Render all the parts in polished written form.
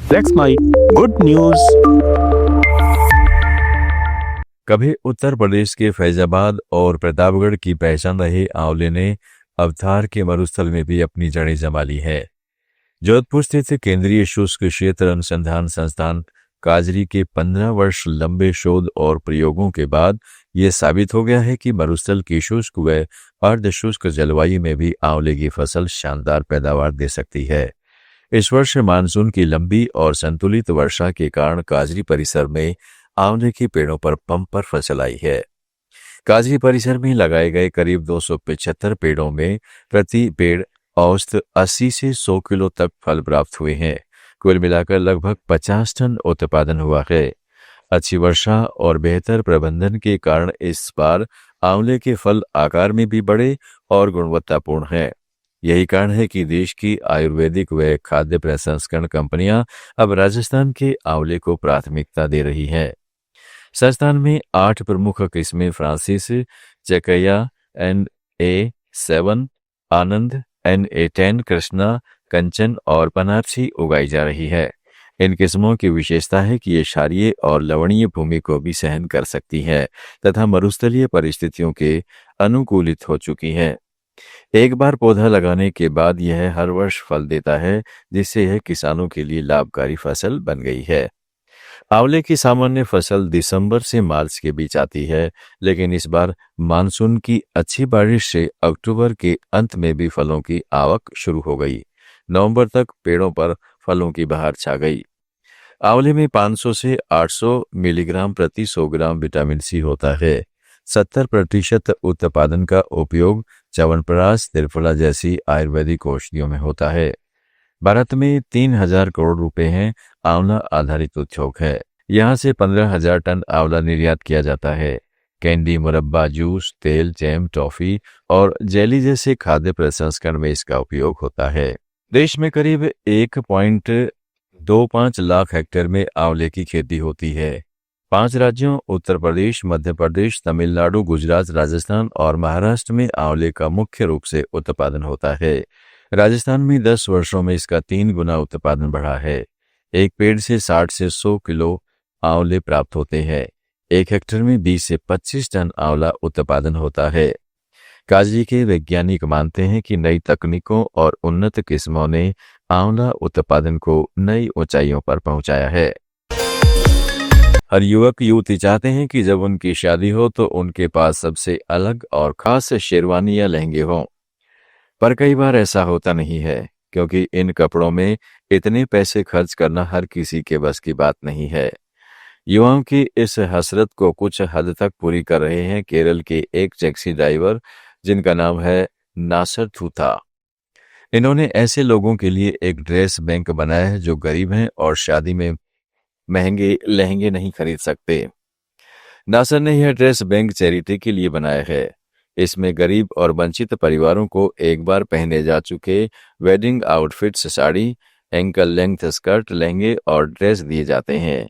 That's my good news. कभी उत्तर प्रदेश के फैजाबाद और प्रतापगढ़ की पहचान रहे आंवले ने अवतार के मरुस्थल में भी अपनी जड़ें जमा ली है। जोधपुर स्थित केंद्रीय शुष्क क्षेत्र अनुसंधान संस्थान काजरी के 15 वर्ष लंबे शोध और प्रयोगों के बाद यह साबित हो गया है कि मरुस्थल की शुष्क व अर्धशुष्क जलवायु में भी आंवले की फसल शानदार पैदावार दे सकती है। इस वर्ष मानसून की लंबी और संतुलित वर्षा के कारण काजरी परिसर में आंवले के पेड़ों पर बम्पर फसल आई है। काजरी परिसर में लगाए गए करीब 275 पेड़ों में प्रति पेड़ औसत 80 से 100 किलो तक फल प्राप्त हुए हैं। कुल मिलाकर लगभग 50 टन उत्पादन हुआ है। अच्छी वर्षा और बेहतर प्रबंधन के कारण इस बार आंवले के फल आकार में भी बड़े और गुणवत्तापूर्ण हैं। यही कारण है कि देश की आयुर्वेदिक व खाद्य प्रसंस्करण कंपनियां अब राजस्थान के आंवले को प्राथमिकता दे रही हैं। संस्थान में 8 प्रमुख किस्में फ्रांसिस, चकैया, NA7, आनंद, NA10, कृष्णा, कंचन और बनारसी उगाई जा रही है। इन किस्मों की विशेषता है कि ये क्षारीय और लवणीय भूमि को भी सहन कर सकती है तथा मरुस्थलीय परिस्थितियों के अनुकूलित हो चुकी है। एक बार पौधा लगाने के बाद यह हर वर्ष फल देता है, जिससे यह किसानों के लिए लाभकारी फसल बन गई है। आंवले की सामान्य फसल दिसंबर से मार्च के बीच आती है, लेकिन इस बार मानसून की अच्छी बारिश से अक्टूबर के अंत में भी फलों की आवक शुरू हो गई। नवंबर तक पेड़ों पर फलों की बहार छा गई। आंवले में 500 से 800 मिलीग्राम प्रति 100 ग्राम विटामिन सी होता है। 70% उत्पादन का उपयोग च्यवनप्राश, त्रिफला जैसी आयुर्वेदिक औषधियों में होता है। भारत में 3000 करोड़ रुपए हैं आंवला आधारित उद्योग है। यहाँ से 15,000 टन आंवला निर्यात किया जाता है। कैंडी, मुरब्बा, जूस, तेल, जैम, टॉफी और जेली जैसे खाद्य प्रसंस्करण में इसका उपयोग होता है। देश में करीब 1.25 लाख हेक्टेयर में आंवले की खेती होती है। 5 राज्यों उत्तर प्रदेश, मध्य प्रदेश, तमिलनाडु, गुजरात, राजस्थान और महाराष्ट्र में आंवले का मुख्य रूप से उत्पादन होता है। राजस्थान में 10 वर्षों में इसका 3 गुना उत्पादन बढ़ा है। एक पेड़ से 60 से 100 किलो आंवले प्राप्त होते हैं। 1 हेक्टेयर में 20 से 25 टन आंवला उत्पादन होता है। काजरी के वैज्ञानिक मानते हैं कि नई तकनीकों और उन्नत किस्मों ने आंवला उत्पादन को नई ऊंचाइयों पर पहुंचाया है। हर युवक युवती चाहते हैं कि जब उनकी शादी हो तो उनके पास सबसे अलग और खास शेरवानी या लहंगे हों, पर कई बार ऐसा होता नहीं है, क्योंकि इन कपड़ों में इतने पैसे खर्च करना हर किसी के बस की बात नहीं है। युवाओं की इस हसरत को कुछ हद तक पूरी कर रहे हैं केरल के एक टैक्सी ड्राइवर, जिनका नाम है नासर थूथा। इन्होंने ऐसे लोगों के लिए एक ड्रेस बैंक बनाया है जो गरीब हैं और शादी में महंगे लहंगे नहीं खरीद सकते। नासर ने यह ड्रेस बैंक चैरिटी के लिए बनाया है। इसमें गरीब और वंचित परिवारों को एक बार पहने जा चुके wedding outfits, sari, ankle length skirt, लहंगे और ड्रेस दिए जाते हैं।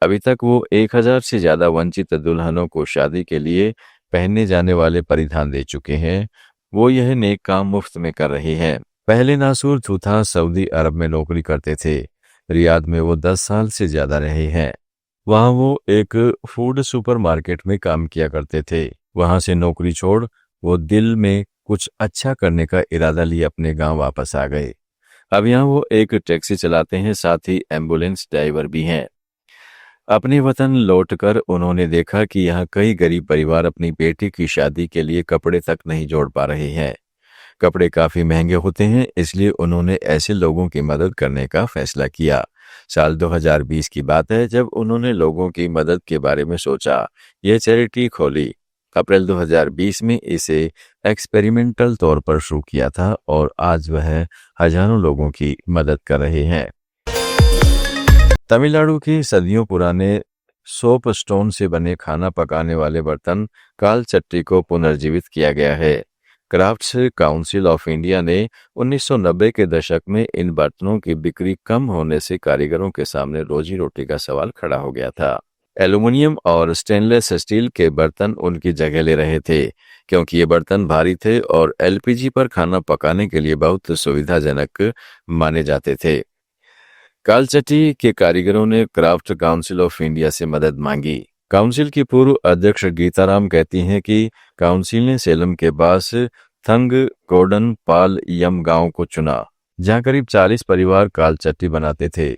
अभी तक वो 1000 से ज्यादा वंचित दुल्हनों को शादी के लिए पहनने जाने वाले परिधान दे चुके हैं। वो यह नेक काम मुफ्त में कर रहे हैं। पहले नासूर थूथा सऊदी अरब में नौकरी करते थे। रियाद में वो 10 साल से ज्यादा रहे हैं। वहां वो एक फूड सुपरमार्केट में काम किया करते थे। वहां से नौकरी छोड़ वो दिल में कुछ अच्छा करने का इरादा लिए अपने गांव वापस आ गए। अब यहाँ वो एक टैक्सी चलाते हैं, साथ ही एम्बुलेंस ड्राइवर भी हैं। अपने वतन लौटकर उन्होंने देखा कि यहाँ कई गरीब परिवार अपनी बेटी की शादी के लिए कपड़े तक नहीं जोड़ पा रहे हैं। कपड़े काफी महंगे होते हैं, इसलिए उन्होंने ऐसे लोगों की मदद करने का फैसला किया। साल 2020 की बात है जब उन्होंने लोगों की मदद के बारे में सोचा। यह चैरिटी खोली। अप्रैल 2020 में इसे एक्सपेरिमेंटल तौर पर शुरू किया था और आज वह हजारों लोगों की मदद कर रहे हैं। तमिलनाडु के सदियों पुराने सोप स्टोन से बने खाना पकाने वाले बर्तन काल चट्टी को पुनर्जीवित किया गया है। क्राफ्ट्स काउंसिल ऑफ इंडिया ने 1990 के दशक में इन बर्तनों की बिक्री कम होने से कारीगरों के सामने रोजी रोटी का सवाल खड़ा हो गया था। एल्युमिनियम और स्टेनलेस स्टील के बर्तन उनकी जगह ले रहे थे, क्योंकि ये बर्तन भारी थे और एलपीजी पर खाना पकाने के लिए बहुत सुविधाजनक माने जाते थे। कालचट्टी के कारीगरों ने क्राफ्ट काउंसिल ऑफ इंडिया से मदद मांगी। काउंसिल की पूर्व अध्यक्ष गीताराम कहती हैं कि काउंसिल ने सेलम के पास थंग गोडन पाल यम गांव को चुना, जहां करीब 40 परिवार कालचट्टी बनाते थे।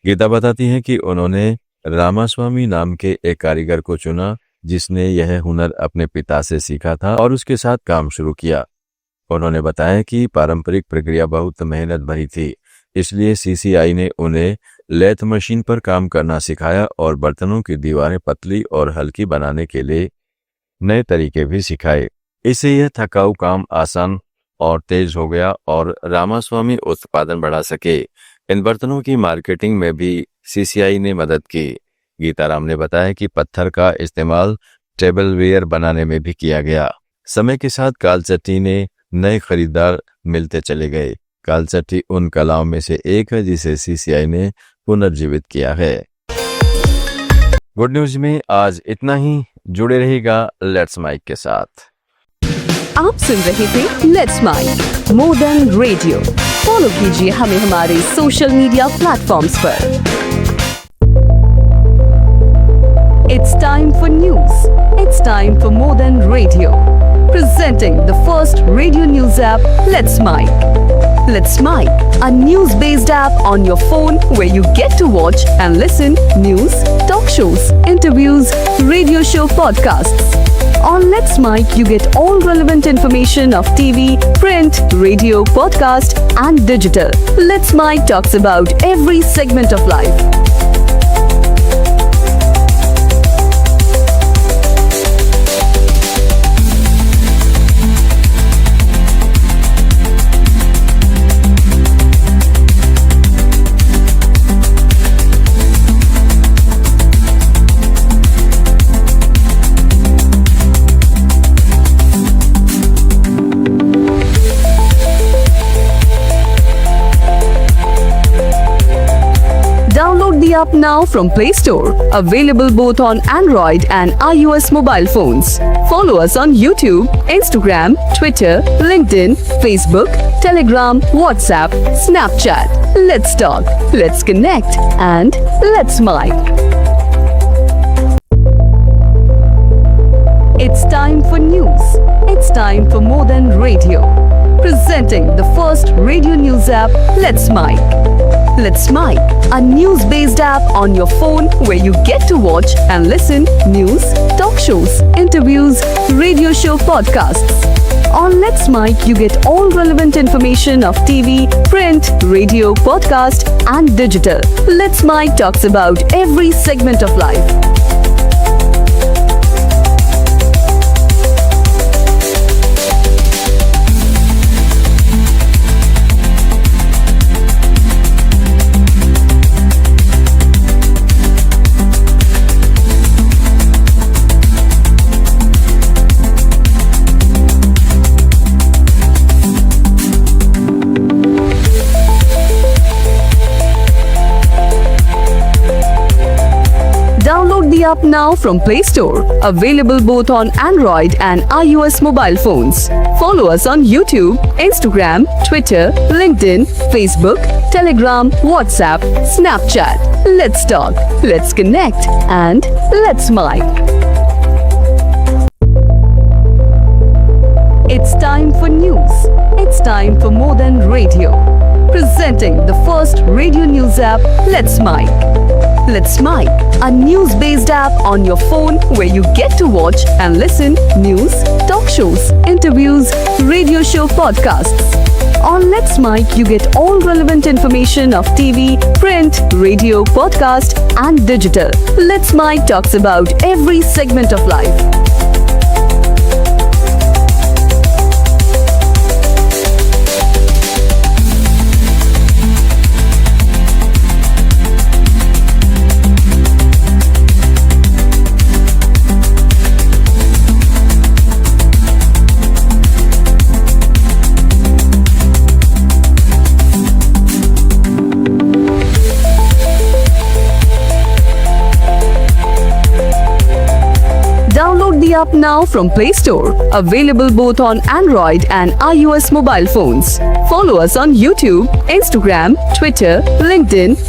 गीता बताती हैं कि उन्होंने रामास्वामी नाम के एक कारीगर को चुना, जिसने यह हुनर अपने पिता से सीखा था और उसके साथ काम शुरू किया। उन्होंने बताया कि पारंपरिक प्रक्रिया बहुत मेहनत भरी थी, इसलिए सीसीआई ने उन्हें लेथ मशीन पर काम करना सिखाया और बर्तनों की दीवारें पतली और हल्की बनाने के लिए नए तरीके भी सिखाए। इससे यह थकाऊ काम आसान और तेज हो गया और रामास्वामी उत्पादन बढ़ा सके। इन बर्तनों की मार्केटिंग में भी सीसीआई ने मदद की। गीताराम ने बताया कि पत्थर का इस्तेमाल टेबलवेयर बनाने में भी किया गया। समय के साथ कालचट्टी ने नए खरीदार मिलते चले गए। कालचट्टी उन कलाओं में से एक है जिसे सीसीआई ने पुनर्जीवित किया है। गुड न्यूज में आज इतना ही। जुड़े रहेगा लेट्स माइक के साथ। आप सुन रहे थे let's mike more than radio. Follow कीजिए हमें हमारे सोशल मीडिया प्लेटफॉर्म्स पर। It's time for news. It's time for more than radio. Presenting the first radio news app, Let's Mic. Let's Mic, a news-based app on your phone where you get to watch and listen news, talk shows, interviews, radio show podcasts. On Let's Mic, you get all relevant information of TV, print, radio, podcast, and digital. Let's Mic talks about every segment of life. Download the app now from Play Store. Available both on Android and iOS mobile phones. Follow us on YouTube, Instagram, Twitter, LinkedIn, Facebook, Telegram, WhatsApp, Snapchat. Let's talk, let's connect, and let's mic. It's time for news. It's time for more than radio. Presenting the first radio news app, Let's Mic. Let's Mic, a news-based app on your phone where you get to watch and listen news, talk shows, interviews, radio show podcasts. On Let's Mic, you get all relevant information of TV, print, radio, podcast, and digital. Let's Mic talks about every segment of life. Download the app now from Play Store. Available both on Android and iOS mobile phones. Follow us on YouTube, Instagram, Twitter, LinkedIn, Facebook, Telegram, WhatsApp, Snapchat. Let's talk, let's connect, and let's mic. It's time for news. It's time for more than radio. Presenting the first radio news app, Let's Mic. Let's Mic, a news-based app on your phone where you get to watch and listen news, talk shows, interviews, radio show podcasts. On Let's Mic, you get all relevant information of TV, print, radio, podcast, and digital. Let's Mic talks about every segment of life. Download the app now from Play Store. Available both on Android and iOS mobile phones. Follow us on YouTube, Instagram, Twitter, LinkedIn,